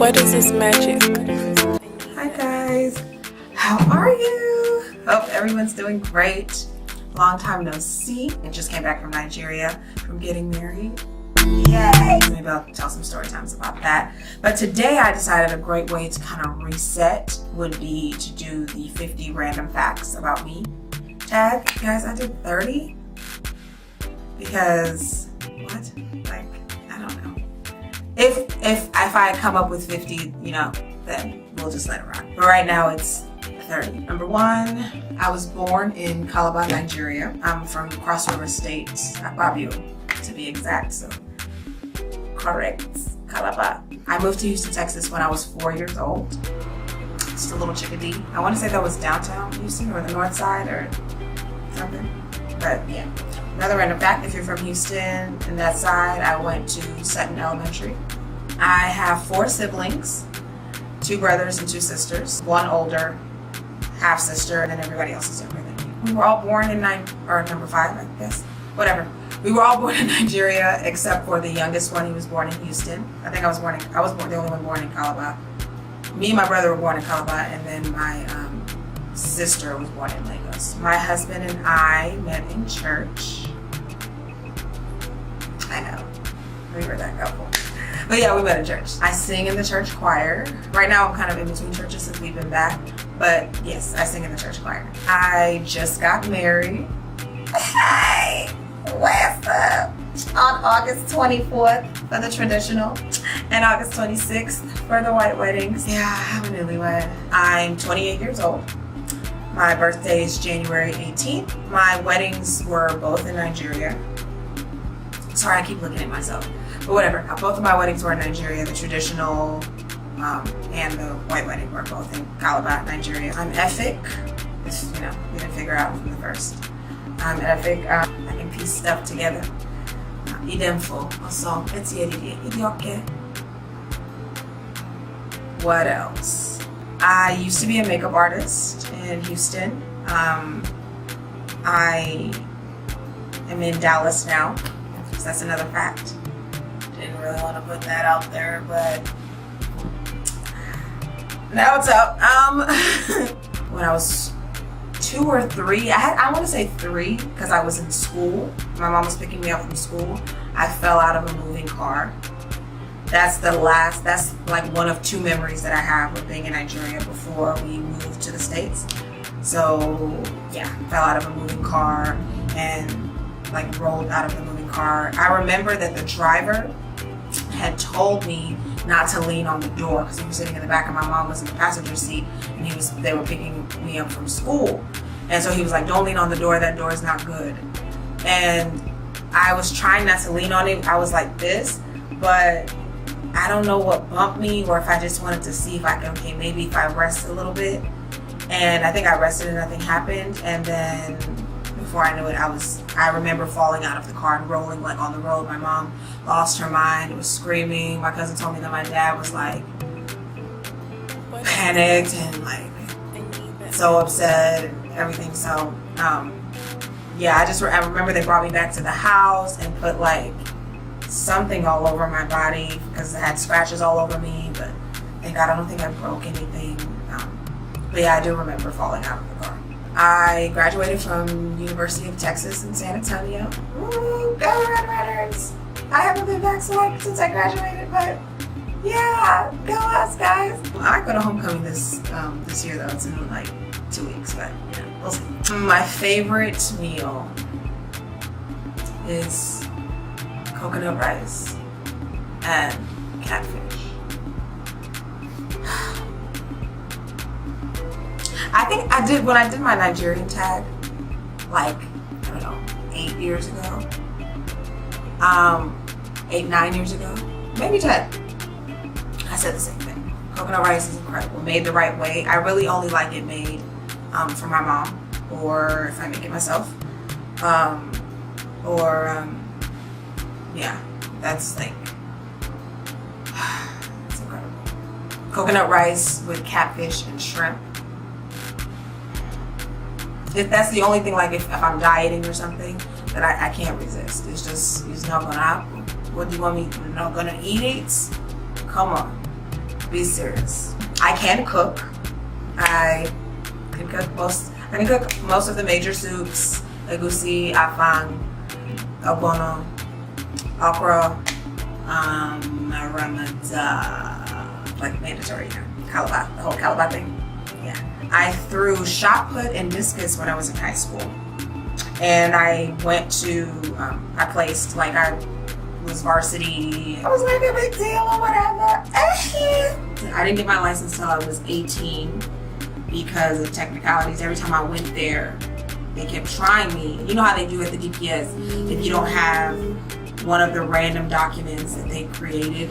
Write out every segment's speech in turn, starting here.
What is this magic? Hi guys, how are you? Hope everyone's doing great. Long time no see. I just came back from Nigeria from getting married. Yay! Maybe I'll tell some story times about that. But today I decided a great way to kind of reset would be to do the 50 random facts about me tag. Guys, I did 30 because what? Like, I don't know. If I come up with 50, you know, then we'll just let it rock. But right now it's 30. Number one, I was born in Calabar, Nigeria. I'm from Cross River State, Akpabio to be exact, so correct, Calabar. I moved to Houston, Texas when I was 4 years old. Just a little chickadee. I want to say that was downtown Houston or the north side or something, but yeah. Another random fact, if you're from Houston and that side, I went to Sutton Elementary. I have 4 siblings, 2 brothers and 2 sisters, 1 older, half sister, and then everybody else is younger than me. We were all born in number 5, I guess, whatever. We were all born in Nigeria except for the youngest one. He was born in Houston. I think I was the only one born in Calabar. Me and my brother were born in Calabar, and then my sister was born in Lagos. My husband and I met in church. I know, we were that couple. But yeah, we met in church. I sing in the church choir. Right now I'm kind of in between churches since we've been back. But yes, I sing in the church choir. I just got married. Hey, what's up? On August 24th for the traditional and August 26th for the white weddings. Yeah, I'm a newlywed. I'm 28 years old. My birthday is January 18th. My weddings were both in Nigeria. Sorry, I keep looking at myself. But whatever, both of my weddings were in Nigeria. The traditional and the white wedding were both in Calabar, Nigeria. I'm Efik. You know, we didn't figure out from the first. I'm Efik. I can piece stuff together. Idemfo. Also, it's okay. What else? I used to be a makeup artist in Houston. I am in Dallas now. So that's another fact. Didn't really want to put that out there, but now it's out. When I was 2 or 3, I want to say 3 because I was in school. My mom was picking me up from school. I fell out of a moving car. That's like one of 2 memories that I have of being in Nigeria before we moved to the States. So yeah, fell out of a moving car and like rolled out of the moving car. I remember that the driver had told me not to lean on the door because he was sitting in the back and my mom was in the passenger seat and they were picking me up from school. And so he was like, don't lean on the door, that door is not good. And I was trying not to lean on it. I was like this, but I don't know what bumped me or if I just wanted to see if I can, okay, maybe if I rest a little bit. And I think I rested and nothing happened. And then before I knew it, I remember falling out of the car and rolling like on the road. My mom lost her mind, was screaming. My cousin told me that my dad was like panicked and like so upset and everything. So yeah, I remember they brought me back to the house and put like something all over my body because I had scratches all over me, but thank God I don't think I broke anything. But yeah, I do remember falling out of the car. I graduated from University of Texas in San Antonio. Woo, go Red Raiders! I haven't been back since I graduated, but yeah, go us guys! I go to homecoming this year though. It's in like 2 weeks, but yeah, we'll see. My favorite meal is coconut rice and catfish. I think I did when I did my Nigerian tag, like, I don't know, 8 years ago. 8, 9 years ago, maybe 10. I said the same thing. Coconut rice is incredible, made the right way. I really only like it made for my mom, or if I make it myself, yeah, that's like, it's incredible. Coconut rice with catfish and shrimp. That's the only thing, like if I'm dieting or something, that I can't resist. It's just not gonna happen. What do you want me, not gonna eat it? Come on. Be serious. I can cook. I can cook most of the major soups: egusi, afang, ogbono, okra, ramada, like mandatory, calabash, the whole calabash thing. Yeah. I threw shot put and discus when I was in high school, and I went to I placed, like, I was varsity. I was like a big deal or whatever. I didn't get my license till I was 18 because of technicalities. Every time I went there, they kept trying me. You know how they do at the DPS. If you don't have one of the random documents that they created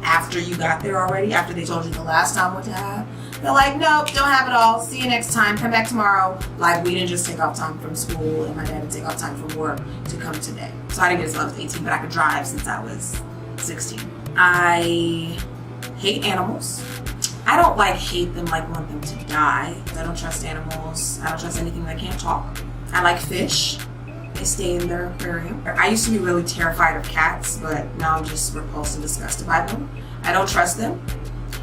after you got there already, after they told you the last time what to have, they're like, nope, don't have it all. See you next time. Come back tomorrow. Like, we didn't just take off time from school, and my dad didn't take off time from work to come today. So I didn't get it until I was 18, but I could drive since I was 16. I hate animals. I don't hate them, want them to die. I don't trust animals. I don't trust anything that can't talk. I like fish. They stay in their aquarium. I used to be really terrified of cats, but now I'm just repulsed and disgusted by them. I don't trust them.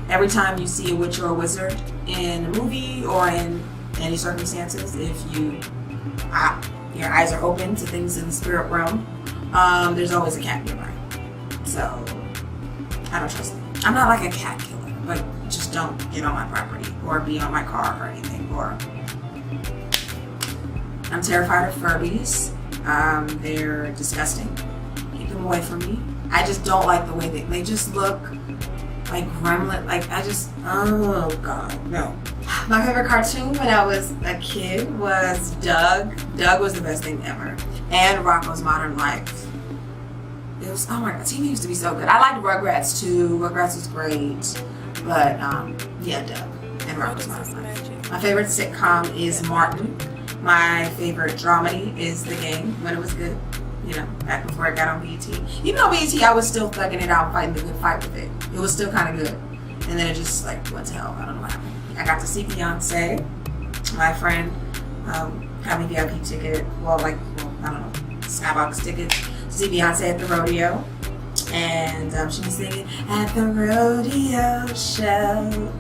Every time you see a witch or a wizard in a movie or in any circumstances, if your eyes are open to things in the spirit realm, there's always a cat nearby. So I don't trust them. I'm not like a cat killer, but just don't get on my property or be on my car or anything. Or I'm terrified of Furbies. They're disgusting. Keep them away from me. I just don't like the way they just look like gremlin. Oh God, no. My favorite cartoon when I was a kid was Doug. Doug was the best thing ever. And Rocko's Modern Life. It was, oh my God, TV used to be so good. I liked Rugrats too. Rugrats was great. But yeah, Doug and Rocko's Modern Life. My favorite sitcom is Martin. My favorite dramedy is The Game, when it was good. You know, back before I got on BET. Even on BET, I was still thugging it out and fighting the good fight with it. It was still kind of good. And then it just went to hell. I don't know what happened. I got to see Beyonce. My friend got me VIP ticket. I don't know, skybox ticket to see Beyonce at the rodeo. And she was singing, at the rodeo show.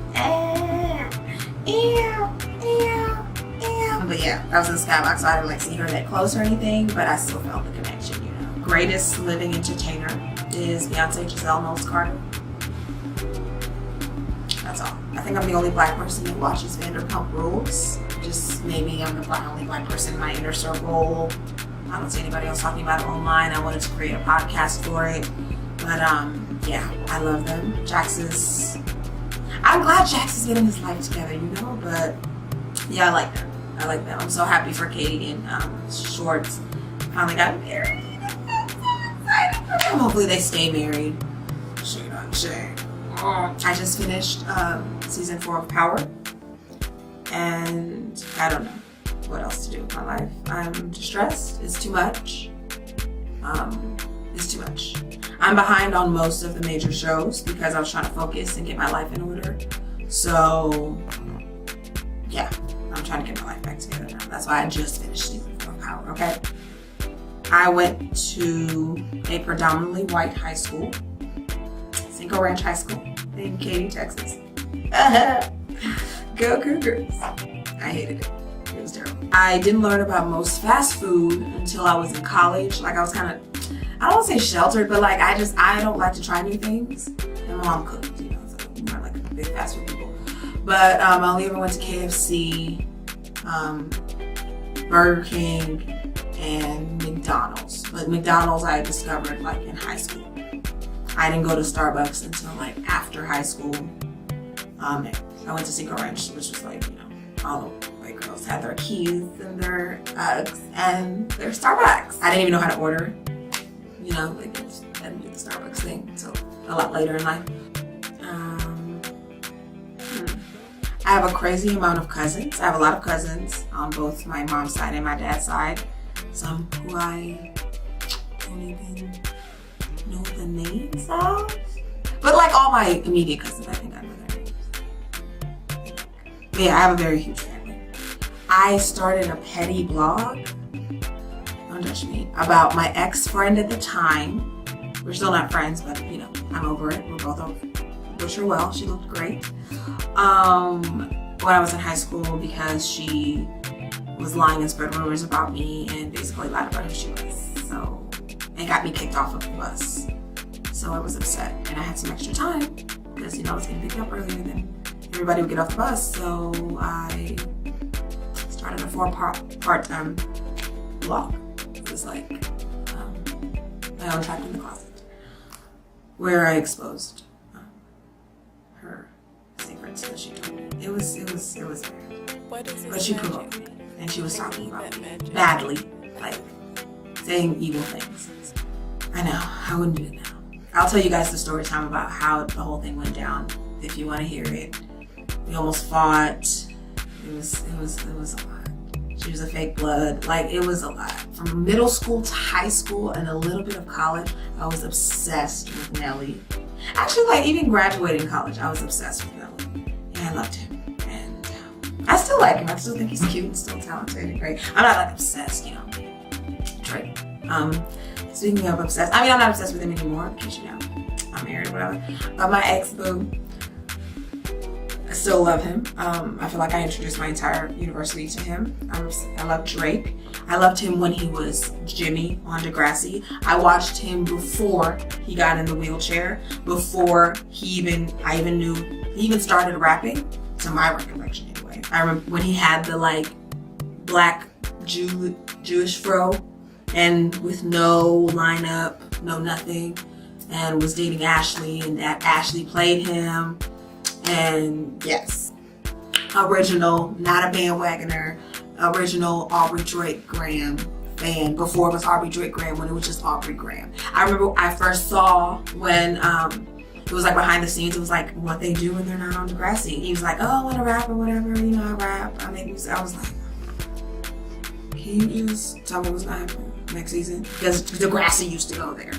But yeah, I was in the skybox, so I didn't see her that close or anything, but I still felt the connection, you know. Greatest living entertainer is Beyonce Giselle Knowles Carter. That's all. I think I'm the only black person that watches Vanderpump Rules. Just maybe I'm the only black person in my inner circle. I don't see anybody else talking about it online. I wanted to create a podcast for it. But yeah, I love them. I'm glad Jax is getting his life together, you know, but yeah, I like them. I'm so happy for Katie and Schwartz finally got married. I'm so excited for them. Hopefully they stay married. Shade on shade. I just finished season 4 of Power, and I don't know what else to do with my life. I'm distressed. It's too much. It's too much. I'm behind on most of the major shows because I was trying to focus and get my life in order. So yeah, I'm trying to get my life back together now. That's why I just finished season 4 of Power, okay? I went to a predominantly white high school, Cinco Ranch High School in Katy, Texas. Go Cougars. I hated it. It was terrible. I didn't learn about most fast food until I was in college. I was kind of, I don't want to say sheltered, but I don't like to try new things. And my mom cooked, you know, so I'm not like a big fast food people. But I only ever went to KFC, Burger King, and McDonald's. But McDonald's I discovered in high school. I didn't go to Starbucks until after high school. I went to Cinco Ranch, which was all the white girls had their keys and their Uggs and their Starbucks. I didn't even know how to order. You know, I didn't do the Starbucks thing until a lot later in life. I have a crazy amount of cousins. I have a lot of cousins on both my mom's side and my dad's side. Some who I don't even know the names of. But all my immediate cousins, I think I know their names. But yeah, I have a very huge family. I started a petty blog, don't judge me, about my ex-friend at the time. We're still not friends, but I'm over it. We're both over it. wish her well. She looked great. When I was in high school, because she was lying and spread rumors about me and basically lied about who she was. So, and got me kicked off of the bus. So I was upset, and I had some extra time because, I was getting picked up earlier than everybody would get off the bus. So I started a 4-part blog. It was like my own trapped in the closet, where I exposed her secrets that she told me. It was weird. But she provoked me, and she was talking about me badly, like saying evil things. I know, I wouldn't do it now. I'll tell you guys the story time about how the whole thing went down if you want to hear it. We almost fought. It was a lot. She was a fake blood. Like, it was a lot. From middle school to high school and a little bit of college, I was obsessed with Nelly. Actually, like, even graduating college, I was obsessed with Nelly. And I loved him. And I still like him. I still think he's cute and still talented and great. I'm not like obsessed, Drake. Speaking of obsessed, I'm not obsessed with him anymore because, I'm married or whatever. But my ex-boo, I still love him. I feel like I introduced my entire university to him. I love Drake. I loved him when he was Jimmy on Degrassi. I watched him before he got in the wheelchair, before I even knew he even started rapping, to my recollection anyway. I remember when he had the black Jewish fro, and with no lineup, no nothing, and was dating Ashley, and that Ashley played him. And yes, original, not a bandwagoner, original Aubrey Drake Graham fan, before it was Aubrey Drake Graham, when it was just Aubrey Graham. I remember I first saw when it was like behind the scenes, it was like what they do when they're not on Degrassi. He was like, oh, I want to rap or whatever, I rap, I make music. I was like, can you just tell me what's gonna happen next season? Because Degrassi used to go there.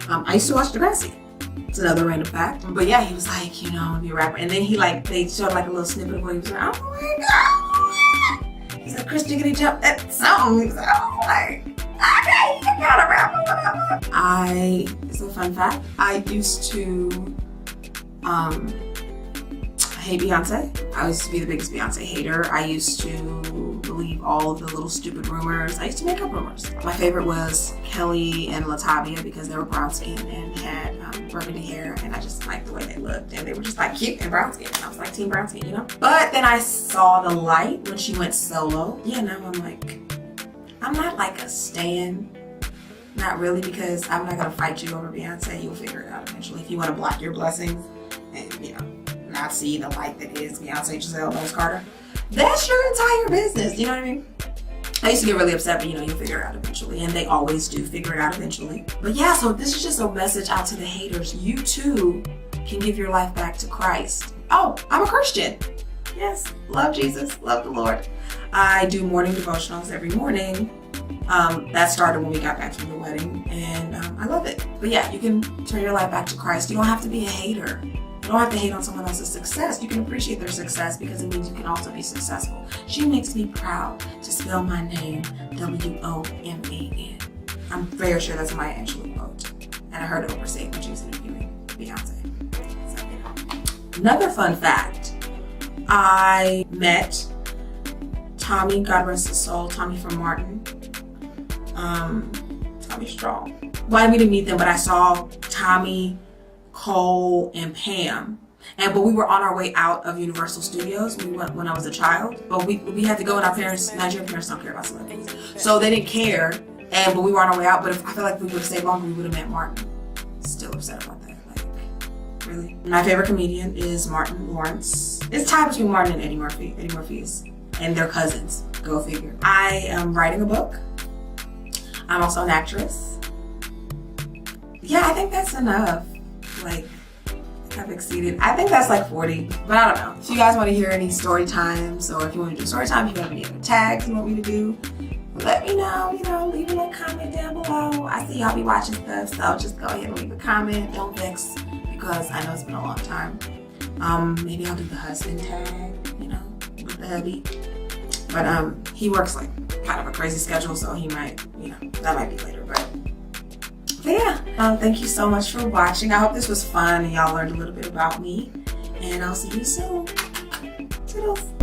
I used to watch Degrassi. It's another random fact. But yeah, he was like, be a rapper. And then they showed like a little snippet of what he was like, oh my God. He's like, Chris Jiggity Jump, that song. He was like, oh, like, okay, you gotta rap or whatever. It's a fun fact. I used to hate Beyonce. I used to be the biggest Beyonce hater. I used to believe all of the little stupid rumors. I used to make up rumors. My favorite was Kelly and Latavia because they were brown skinned and had burgundy hair, and I just liked the way they looked, and they were just like cute and brown skin. I was like team brown skin, But then I saw the light when she went solo. Yeah, now I'm like, I'm not like a stan. Not really, because I'm not gonna fight you over Beyonce. You'll figure it out eventually. If you want to block your blessings and not see the light that is Beyonce, Giselle, Rose Carter, that's your entire business. You know what I mean? I used to get really upset, but you'll figure it out eventually, and they always do figure it out eventually. But yeah, so this is just a message out to the haters. You too can give your life back to Christ. Oh, I'm a Christian. Yes, love Jesus, love the Lord. I do morning devotionals every morning. That started when we got back from the wedding, and I love it. But yeah, you can turn your life back to Christ. You don't have to be a hater. You don't have to hate on someone else's success. You can appreciate their success because it means you can also be successful. She makes me proud to spell my name W-O-M-A-N. I'm very sure that's Maya Angelou quote. And I heard Oprah say it when she was interviewing Beyonce. So, another fun fact, I met Tommy, God rest his soul, Tommy from Martin. Tommy Strong. Wanted me to meet them, but I saw Tommy, Cole, and Pam. But we were on our way out of Universal Studios. We went when I was a child, but we had to go, and our parents, Nigerian parents, don't care about celebrities, so they didn't care. But we were on our way out. But I feel like if we would have stayed longer, we would have met Martin. Still upset about that. Like, really. My favorite comedian is Martin Lawrence. It's tied between Martin and Eddie Murphy. Eddie Murphy's and their cousins. Go figure. I am writing a book. I'm also an actress. Yeah, I think that's enough. Like, I've exceeded. I think that's like 40, but I don't know. If you guys want to hear any story times, or if you want to do story time, if you have any other tags you want me to do, let me know. Leave a little comment down below. I see y'all be watching stuff, so just go ahead and leave a comment. Don't vex, because I know it's been a long time. Maybe I'll do the husband tag, with the hubby. But he works like kind of a crazy schedule, so he might, that might be later. But But yeah, thank you so much for watching. I hope this was fun and y'all learned a little bit about me. And I'll see you soon. Toodles.